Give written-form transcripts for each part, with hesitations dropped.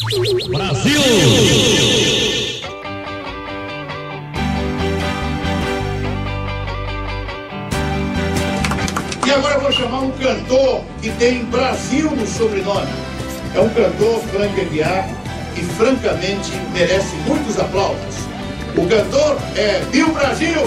Brasil! E agora eu vou chamar um cantor que tem Brasil no sobrenome. É um cantor Frank Aguiar que francamente merece muitos aplausos. O cantor é Bill Brasil.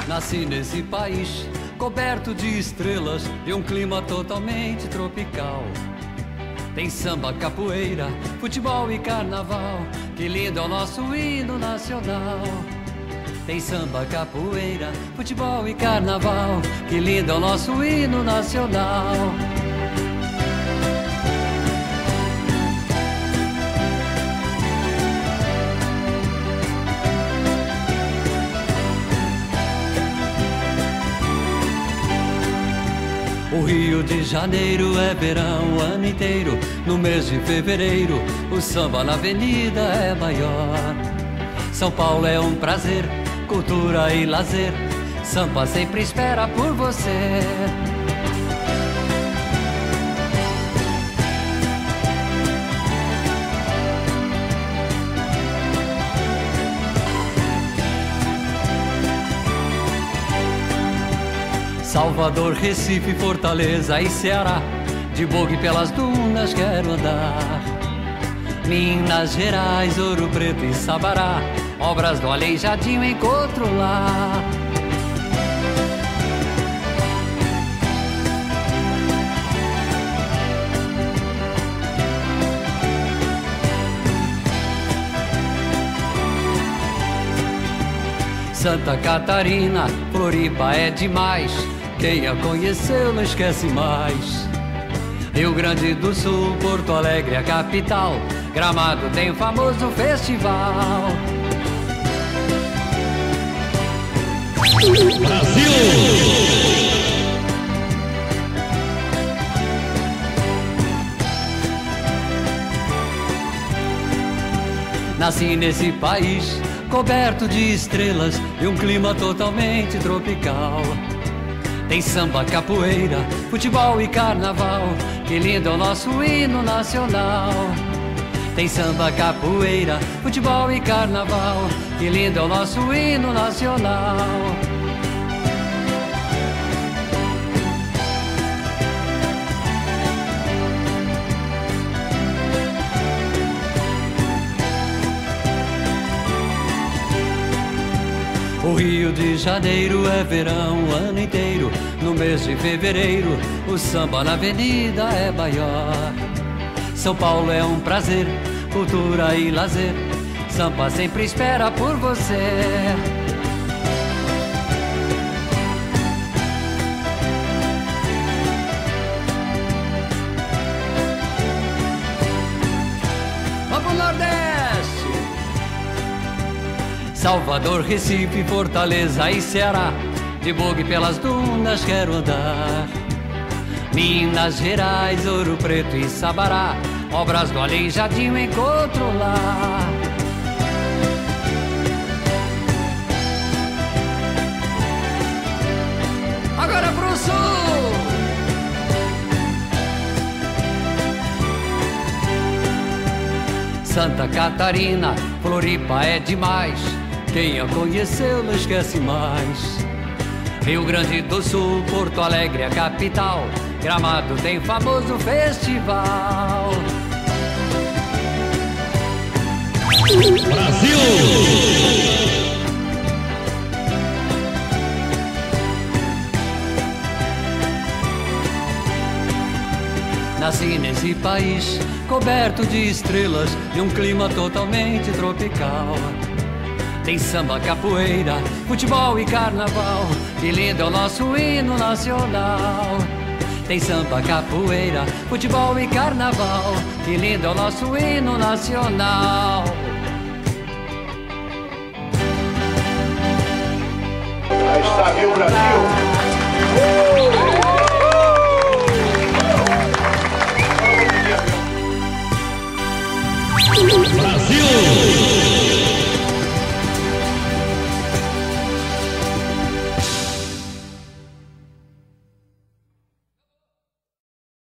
Nasci nesse país coberto de estrelas, de um clima totalmente tropical. Tem samba, capoeira, futebol e carnaval, que lindo é o nosso hino nacional. Tem samba, capoeira, futebol e carnaval, que lindo é o nosso hino nacional. O Rio de Janeiro é verão o ano inteiro. No mês de fevereiro, o samba na avenida é maior. São Paulo é um prazer, cultura e lazer. Sampa sempre espera por você. Salvador, Recife, Fortaleza e Ceará, de bogue pelas dunas quero andar. Minas Gerais, Ouro Preto e Sabará, obras do Aleijadinho encontro lá. Santa Catarina, Floripa é demais, quem a conheceu não esquece mais. Rio Grande do Sul, Porto Alegre, a capital, Gramado tem o famoso festival. Brasil! Nasci nesse país coberto de estrelas e um clima totalmente tropical. Tem samba, capoeira, futebol e carnaval, que lindo é o nosso hino nacional. Tem samba, capoeira, futebol e carnaval, que lindo é o nosso hino nacional. O Rio de Janeiro é verão o ano inteiro. No mês de fevereiro, o samba na avenida é maior. São Paulo é um prazer, cultura e lazer. Sampa sempre espera por você. Vamos pro Nordeste! Salvador, Recife, Fortaleza e Ceará, de bogue pelas dunas quero andar. Minas Gerais, Ouro Preto e Sabará, obras do Aleijadinho encontro lá. Agora pro Sul! Santa Catarina, Floripa é demais, quem a conheceu não esquece mais. Rio Grande do Sul, Porto Alegre, a capital, Gramado tem famoso festival. Brasil! Nasci nesse país coberto de estrelas e um clima totalmente tropical. Tem samba, capoeira, futebol e carnaval, que lindo é o nosso hino nacional. Tem samba, capoeira, futebol e carnaval, que lindo é o nosso hino nacional. Aí está, Bill Brasil.